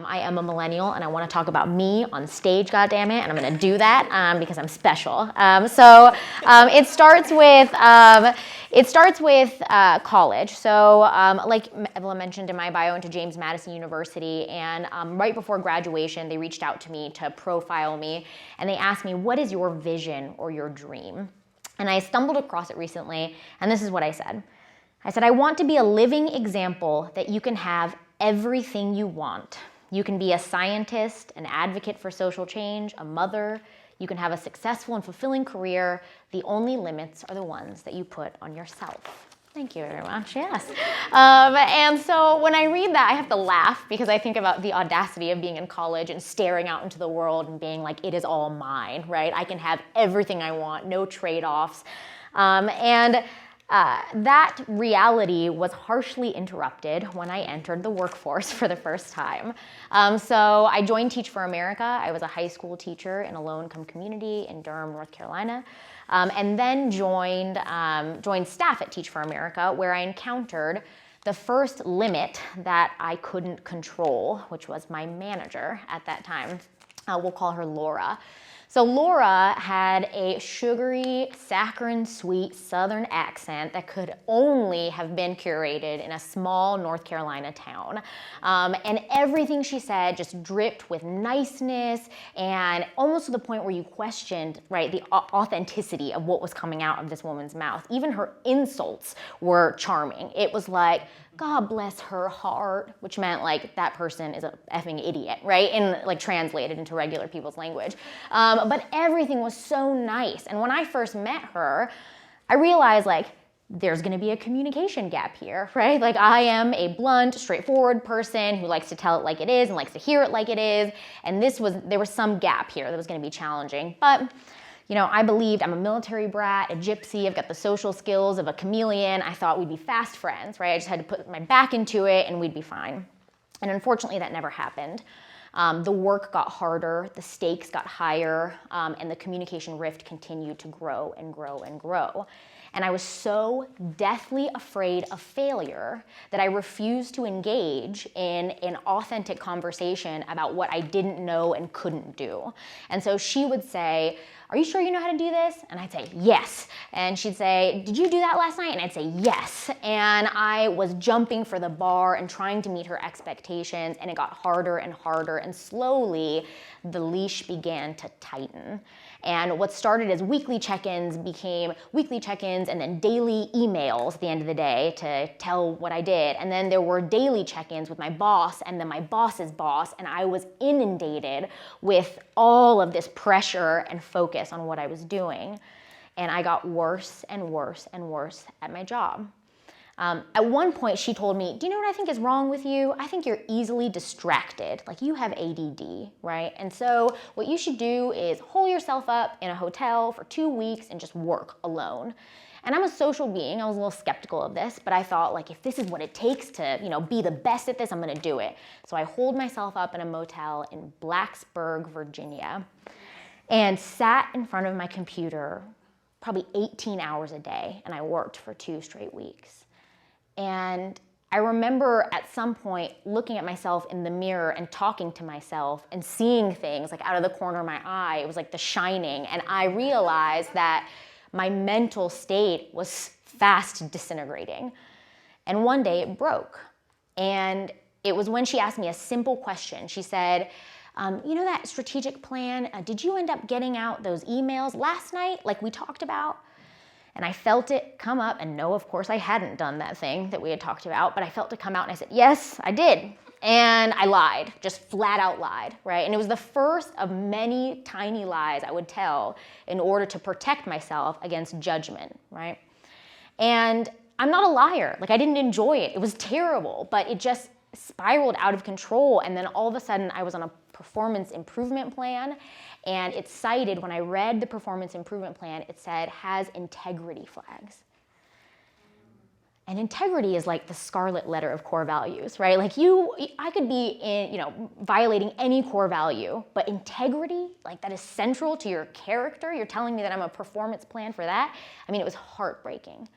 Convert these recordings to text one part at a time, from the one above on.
I am a millennial, and I want to talk about me on stage, goddammit, and I'm going to do that because I'm special. It starts with college. So, like Evelyn mentioned in my bio, I went to James Madison University, and right before graduation, they reached out to me to profile me, and they asked me, "What is your vision or your dream?" And I stumbled across it recently, and this is what I said. I said, "I want to be a living example that you can have everything you want. You can be a scientist, an advocate for social change, a mother. You can have a successful and fulfilling career. The only limits are the ones that you put on yourself." Thank you very much, yes. And so when I read that, I have to laugh because I think about the audacity of being in college and staring out into the world and being like, it is all mine, right? I can have everything I want, no trade-offs. That reality was harshly interrupted when I entered the workforce for the first time. So I joined Teach for America. I was a high school teacher in a low-income community in Durham, North Carolina, and then joined staff at Teach for America, where I encountered the first limit that I couldn't control, which was my manager at that time. We'll call her Laura. So Laura had a sugary, saccharine sweet Southern accent that could only have been curated in a small North Carolina town. And everything she said just dripped with niceness and almost to the point where you questioned, right, the authenticity of what was coming out of this woman's mouth. Even her insults were charming. It was like, "God bless her heart," which meant like that person is a effing idiot, right? And like translated into regular people's language. But everything was so nice. And when I first met her, I realized like there's gonna be a communication gap here, right? Like I am a blunt, straightforward person who likes to tell it like it is and likes to hear it like it is. And there was some gap here that was gonna be challenging. But you know, I believed I'm a military brat, a gypsy, I've got the social skills of a chameleon. I thought we'd be fast friends, right? I just had to put my back into it and we'd be fine. And unfortunately, that never happened. The work got harder, the stakes got higher, and the communication rift continued to grow and grow and grow. And I was so deathly afraid of failure that I refused to engage in an authentic conversation about what I didn't know and couldn't do. And so she would say, "Are you sure you know how to do this?" And I'd say, "Yes." And she'd say, "Did you do that last night?" And I'd say, "Yes." And I was jumping for the bar and trying to meet her expectations, and it got harder and harder, and slowly the leash began to tighten. And what started as weekly check-ins became weekly check-ins and then daily emails at the end of the day to tell what I did. And then there were daily check-ins with my boss and then my boss's boss, and I was inundated with all of this pressure and focus on what I was doing. And I got worse and worse and worse at my job. At one point, she told me, "Do you know what I think is wrong with you? I think you're easily distracted. Like you have ADD, right? And so what you should do is hole yourself up in a hotel for 2 weeks and just work alone." And I'm a social being. I was a little skeptical of this, but I thought like, if this is what it takes to, be the best at this, I'm gonna do it. So I holed myself up in a motel in Blacksburg, Virginia, and sat in front of my computer probably 18 hours a day, and I worked for 2 straight weeks. And I remember at some point looking at myself in the mirror and talking to myself and seeing things like out of the corner of my eye. It was like The Shining. And I realized that my mental state was fast disintegrating. And one day it broke. And it was when she asked me a simple question. She said, "You know that strategic plan? Did you end up getting out those emails last night like we talked about?" And I felt it come up, and no, of course I hadn't done that thing that we had talked about, but I felt it come out and I said, "Yes, I did." And I lied, just flat out lied, right? And it was the first of many tiny lies I would tell in order to protect myself against judgment, right? And I'm not a liar. Like I didn't enjoy it. It was terrible, but it just spiraled out of control. And then all of a sudden I was on a performance improvement plan, and it cited, when I read the performance improvement plan, it said, has integrity flags. And integrity is like the scarlet letter of core values, right? Like I could be violating any core value, but integrity, like that is central to your character. You're telling me that I'm a performance plan for that? I mean, it was heartbreaking.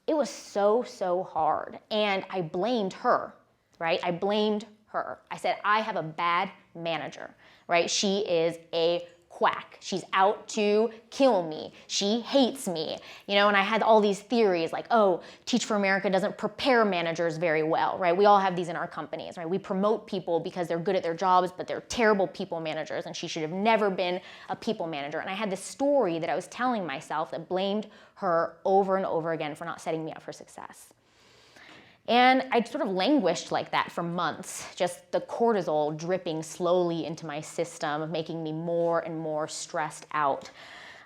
It was so hard. And I blamed her, right? I blamed her. I said, I have a bad manager, right? She is a quack. She's out to kill me. She hates me. And I had all these theories like, oh, Teach for America doesn't prepare managers very well, right? We all have these in our companies, right? We promote people because they're good at their jobs, but they're terrible people managers, and she should have never been a people manager. And I had this story that I was telling myself that blamed her over and over again for not setting me up for success. And I sort of languished like that for months, just the cortisol dripping slowly into my system, making me more and more stressed out.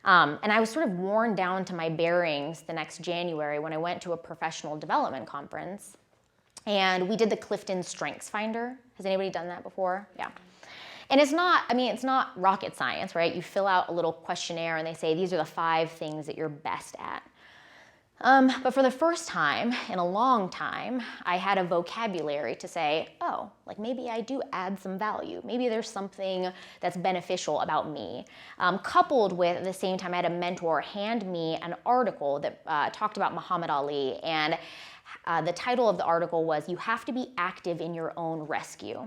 And I was sort of worn down to my bearings the next January when I went to a professional development conference. And we did the Clifton Strengths Finder. Has anybody done that before? Yeah. And it's not rocket science, right? You fill out a little questionnaire and they say, these are the 5 things that you're best at. But for the first time in a long time, I had a vocabulary to say, oh, like maybe I do add some value. Maybe there's something that's beneficial about me. Coupled with, at the same time, I had a mentor hand me an article that talked about Muhammad Ali. And the title of the article was, You Have to Be Active in Your Own Rescue.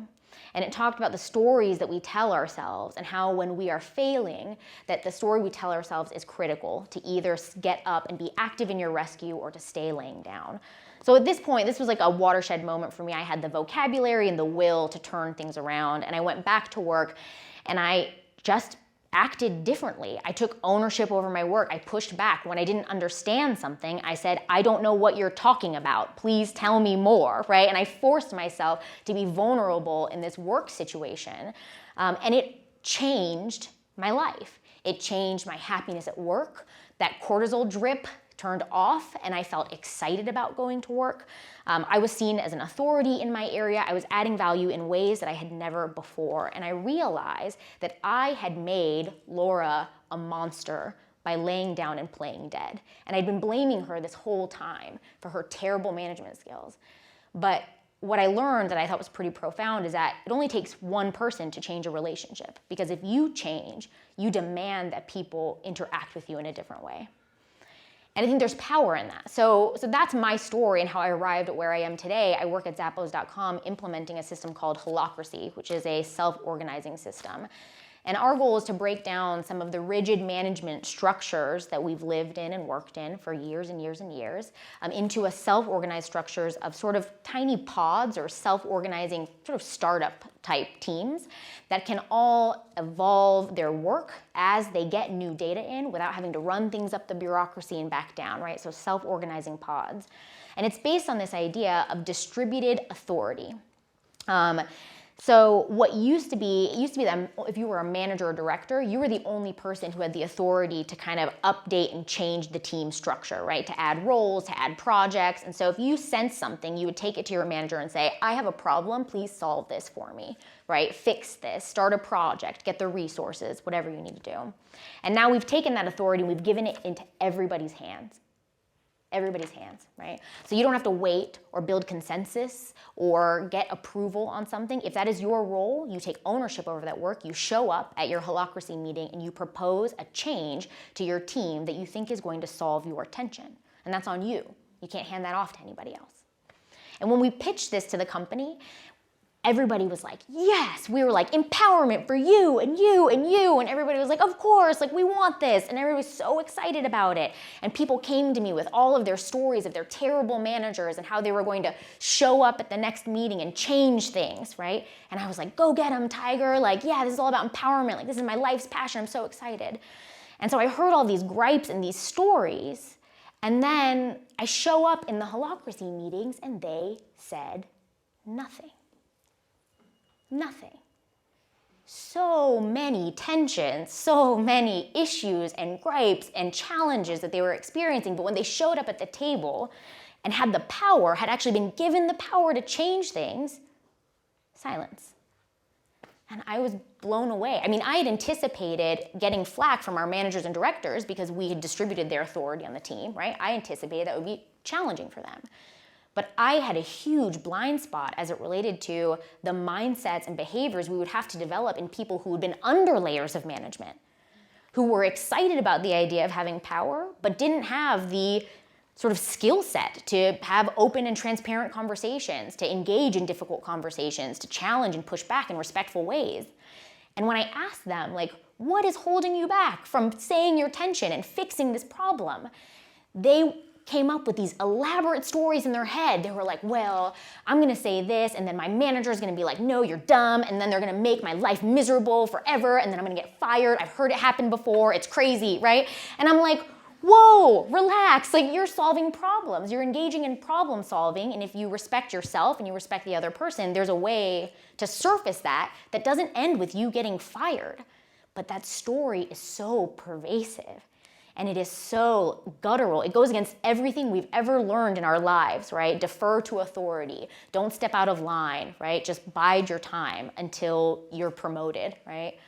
And it talked about the stories that we tell ourselves and how when we are failing, that the story we tell ourselves is critical to either get up and be active in your rescue or to stay laying down. So at this point, this was like a watershed moment for me. I had the vocabulary and the will to turn things around, and I went back to work and I just acted differently. I took ownership over my work. I pushed back. When I didn't understand something, I said, I don't know what you're talking about. Please tell me more, right? And I forced myself to be vulnerable in this work situation. And it changed my life. It changed my happiness at work. That cortisol drip turned off and I felt excited about going to work. I was seen as an authority in my area. I was adding value in ways that I had never before. And I realized that I had made Laura a monster by laying down and playing dead. And I'd been blaming her this whole time for her terrible management skills. But what I learned that I thought was pretty profound is that it only takes one person to change a relationship. Because if you change, you demand that people interact with you in a different way. And I think there's power in that. So that's my story and how I arrived at where I am today. I work at Zappos.com implementing a system called holacracy, which is a self-organizing system. And our goal is to break down some of the rigid management structures that we've lived in and worked in for years and years and years into a self-organized structures of sort of tiny pods or self-organizing sort of startup type teams that can all evolve their work as they get new data in without having to run things up the bureaucracy and back down, right? So self-organizing pods. And it's based on this idea of distributed authority. So what it used to be that if you were a manager or director, you were the only person who had the authority to kind of update and change the team structure, right? To add roles, to add projects. And so if you sense something, you would take it to your manager and say, I have a problem, please solve this for me, right? Fix this, start a project, get the resources, whatever you need to do. And now we've taken that authority and we've given it into everybody's hands. Everybody's hands, right? So you don't have to wait or build consensus or get approval on something. If that is your role, you take ownership over that work, you show up at your holacracy meeting and you propose a change to your team that you think is going to solve your tension. And that's on you. You can't hand that off to anybody else. And when we pitched this to the company, everybody was like, yes, we were like, empowerment for you and you and you. And everybody was like, of course, like we want this. And everybody was so excited about it. And people came to me with all of their stories of their terrible managers and how they were going to show up at the next meeting and change things, right? And I was like, go get them, Tiger. Like, yeah, this is all about empowerment. Like, this is my life's passion. I'm so excited. And so I heard all these gripes and these stories. And then I show up in the holacracy meetings and they said nothing. Nothing. So many tensions, so many issues and gripes and challenges that they were experiencing. But when they showed up at the table and had the power, had actually been given the power to change things, silence. And I was blown away. I mean, I had anticipated getting flack from our managers and directors because we had distributed their authority on the team, right? I anticipated that would be challenging for them. But I had a huge blind spot as it related to the mindsets and behaviors we would have to develop in people who had been under layers of management, who were excited about the idea of having power, but didn't have the sort of skill set to have open and transparent conversations, to engage in difficult conversations, to challenge and push back in respectful ways. And when I asked them, like, what is holding you back from saying your tension and fixing this problem? They came up with these elaborate stories in their head. They were like, well, I'm gonna say this, and then my manager is gonna be like, no, you're dumb, and then they're gonna make my life miserable forever, and then I'm gonna get fired. I've heard it happen before. It's crazy, right? And I'm like, whoa, relax. Like, you're solving problems. You're engaging in problem solving, and if you respect yourself and you respect the other person, there's a way to surface that doesn't end with you getting fired. But that story is so pervasive. And it is so guttural. It goes against everything we've ever learned in our lives, right? Defer to authority. Don't step out of line, right? Just bide your time until you're promoted, right?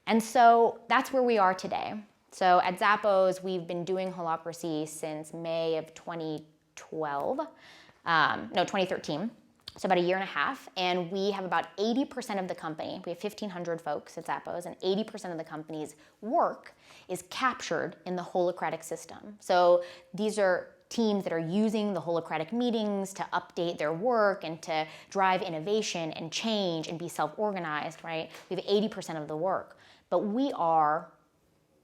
And so that's where we are today. So at Zappos, we've been doing holacracy since May of 2013. So about a year and a half, and we have about 80% of the company, we have 1,500 folks at Zappos, and 80% of the company's work is captured in the holacratic system. So these are teams that are using the holacratic meetings to update their work and to drive innovation and change and be self-organized, right? We have 80% of the work, but we are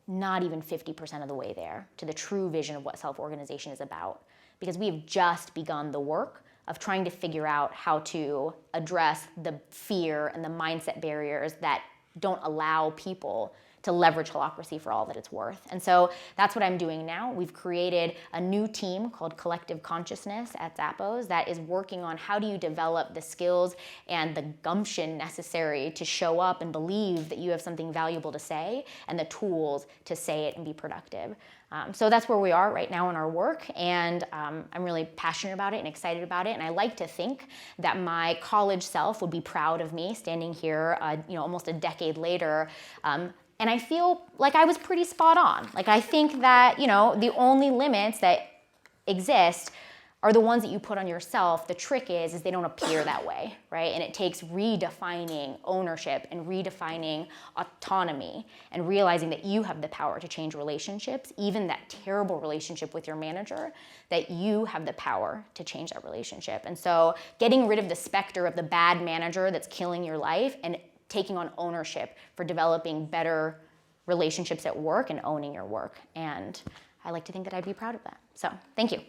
not even 50% of the way there to the true vision of what self-organization is about, because we have just begun the work of trying to figure out how to address the fear and the mindset barriers that don't allow people to leverage holacracy for all that it's worth. And so that's what I'm doing now. We've created a new team called Collective Consciousness at Zappos that is working on how do you develop the skills and the gumption necessary to show up and believe that you have something valuable to say, and the tools to say it and be productive. So that's where we are right now in our work, and I'm really passionate about it and excited about it, and I like to think that my college self would be proud of me standing here almost a decade later, and I feel like I was pretty spot on. Like, I think that the only limits that exist are the ones that you put on yourself. The trick is they don't appear that way, right? And it takes redefining ownership and redefining autonomy and realizing that you have the power to change relationships, even that terrible relationship with your manager, that you have the power to change that relationship. And so getting rid of the specter of the bad manager that's killing your life and taking on ownership for developing better relationships at work and owning your work. And I like to think that I'd be proud of that. So thank you.